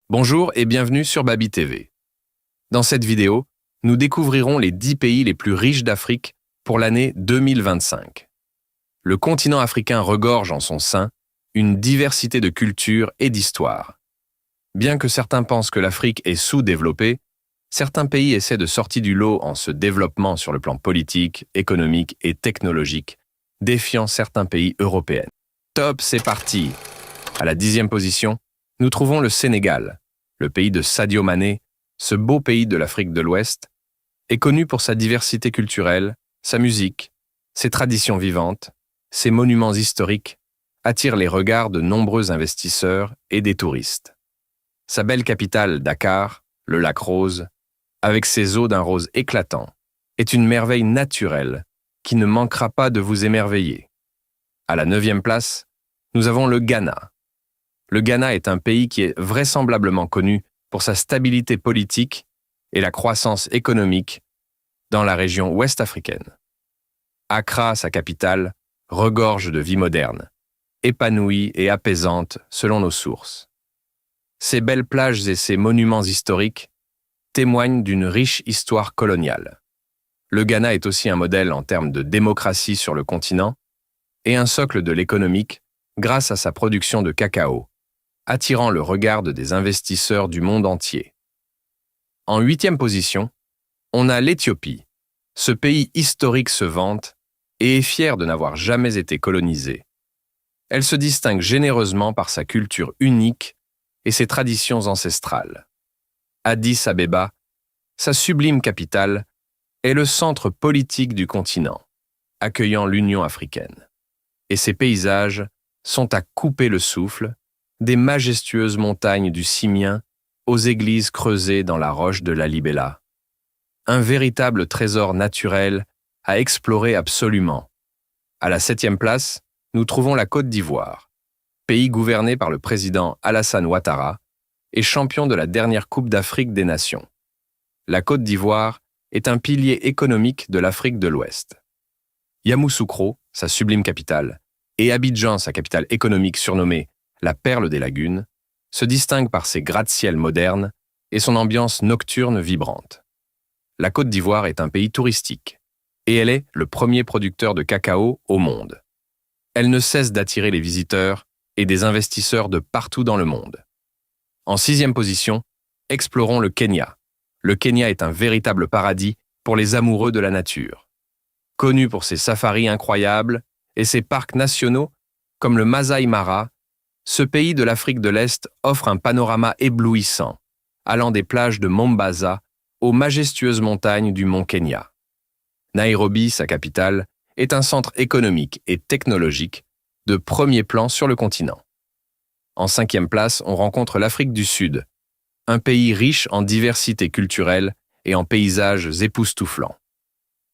Bonjour et bienvenue sur Baby TV. Dans cette vidéo, nous découvrirons les 10 pays les plus riches d'Afrique pour l'année 2025. Le continent africain regorge en son sein une diversité de cultures et d'histoires. Bien que certains pensent que l'Afrique est sous-développée, certains pays essaient de sortir du lot en se développant sur le plan politique, économique et technologique, défiant certains pays européens. Top, c'est parti! À la 10e position, nous trouvons le Sénégal. Le pays de Sadio Mané, ce beau pays de l'Afrique de l'Ouest, est connu pour sa diversité culturelle, sa musique, ses traditions vivantes, ses monuments historiques, attire les regards de nombreux investisseurs et des touristes. Sa belle capitale, Dakar, le lac Rose, avec ses eaux d'un rose éclatant, est une merveille naturelle qui ne manquera pas de vous émerveiller. À la 9e place, nous avons le Ghana. Le Ghana est un pays qui est vraisemblablement connu pour sa stabilité politique et la croissance économique dans la région ouest africaine. Accra, sa capitale, regorge de vie moderne, épanouie et apaisante selon nos sources. Ses belles plages et ses monuments historiques témoignent d'une riche histoire coloniale. Le Ghana est aussi un modèle en termes de démocratie sur le continent et un socle de l'économique grâce à sa production de cacao, attirant le regard des investisseurs du monde entier. En 8e position, on a l'Éthiopie. Ce pays historique se vante et est fier de n'avoir jamais été colonisé. Elle se distingue généreusement par sa culture unique et ses traditions ancestrales. Addis Abeba, sa sublime capitale, est le centre politique du continent, accueillant l'Union africaine. Et ses paysages sont à couper le souffle, des majestueuses montagnes du Simien aux églises creusées dans la roche de la Libella. Un véritable trésor naturel à explorer absolument. À la 7e place, nous trouvons la Côte d'Ivoire, pays gouverné par le président Alassane Ouattara et champion de la dernière Coupe d'Afrique des Nations. La Côte d'Ivoire est un pilier économique de l'Afrique de l'Ouest. Yamoussoukro, sa sublime capitale, et Abidjan, sa capitale économique surnommée la perle des lagunes, se distingue par ses gratte-ciels modernes et son ambiance nocturne vibrante. La Côte d'Ivoire est un pays touristique, et elle est le premier producteur de cacao au monde. Elle ne cesse d'attirer les visiteurs et des investisseurs de partout dans le monde. En 6e position, explorons le Kenya. Le Kenya est un véritable paradis pour les amoureux de la nature. Connu pour ses safaris incroyables et ses parcs nationaux comme le Masai Mara, ce pays de l'Afrique de l'Est offre un panorama éblouissant, allant des plages de Mombasa aux majestueuses montagnes du mont Kenya. Nairobi, sa capitale, est un centre économique et technologique de premier plan sur le continent. En 5e place, on rencontre l'Afrique du Sud, un pays riche en diversité culturelle et en paysages époustouflants.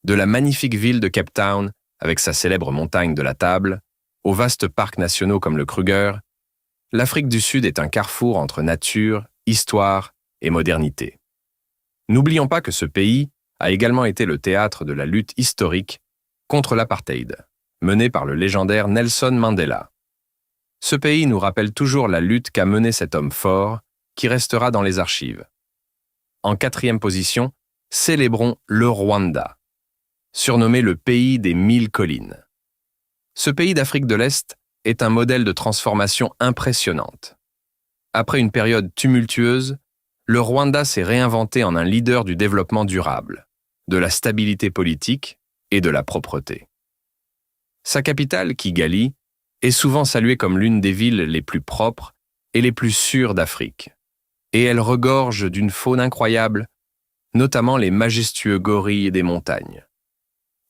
De la magnifique ville de Cape Town, avec sa célèbre montagne de la Table, aux vastes parcs nationaux comme le Kruger, l'Afrique du Sud est un carrefour entre nature, histoire et modernité. N'oublions pas que ce pays a également été le théâtre de la lutte historique contre l'apartheid, menée par le légendaire Nelson Mandela. Ce pays nous rappelle toujours la lutte qu'a menée cet homme fort, qui restera dans les archives. En 4e position, célébrons le Rwanda, surnommé le pays des 1000 collines. Ce pays d'Afrique de l'Est est un modèle de transformation impressionnante. Après une période tumultueuse, le Rwanda s'est réinventé en un leader du développement durable, de la stabilité politique et de la propreté. Sa capitale, Kigali, est souvent saluée comme l'une des villes les plus propres et les plus sûres d'Afrique. Et elle regorge d'une faune incroyable, notamment les majestueux gorilles des montagnes.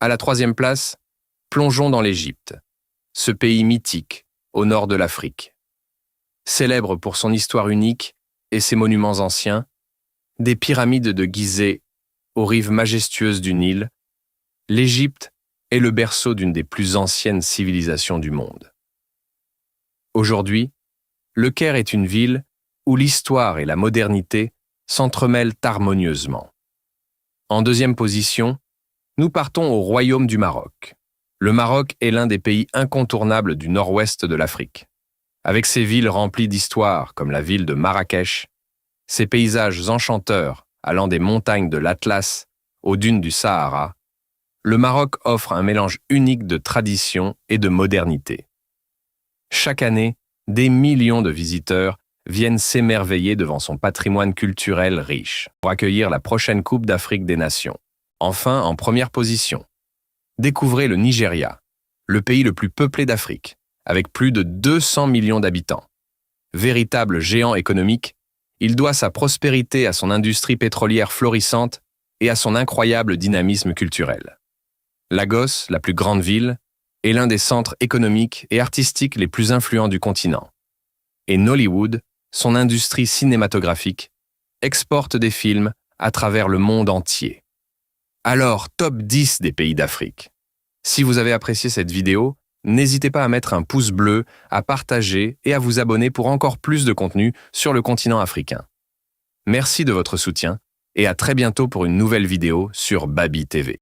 À la 3e place, plongeons dans l'Égypte, ce pays mythique au nord de l'Afrique. Célèbre pour son histoire unique et ses monuments anciens, des pyramides de Gizeh aux rives majestueuses du Nil, l'Égypte est le berceau d'une des plus anciennes civilisations du monde. Aujourd'hui, Le Caire est une ville où l'histoire et la modernité s'entremêlent harmonieusement. En 2e position, nous partons au Royaume du Maroc. Le Maroc est l'un des pays incontournables du nord-ouest de l'Afrique. Avec ses villes remplies d'histoire comme la ville de Marrakech, Ces paysages enchanteurs, allant des montagnes de l'Atlas aux dunes du Sahara, le Maroc offre un mélange unique de tradition et de modernité. Chaque année, des millions de visiteurs viennent s'émerveiller devant son patrimoine culturel riche pour accueillir la prochaine Coupe d'Afrique des Nations. Enfin, en première position, découvrez le Nigeria, le pays le plus peuplé d'Afrique, avec plus de 200 millions d'habitants. Véritable géant économique, il doit sa prospérité à son industrie pétrolière florissante et à son incroyable dynamisme culturel. Lagos, la plus grande ville, est l'un des centres économiques et artistiques les plus influents du continent. Et Nollywood, son industrie cinématographique, exporte des films à travers le monde entier. Alors, top 10 des pays d'Afrique. Si vous avez apprécié cette vidéo, n'hésitez pas à mettre un pouce bleu, à partager et à vous abonner pour encore plus de contenu sur le continent africain. Merci de votre soutien et à très bientôt pour une nouvelle vidéo sur Baby TV.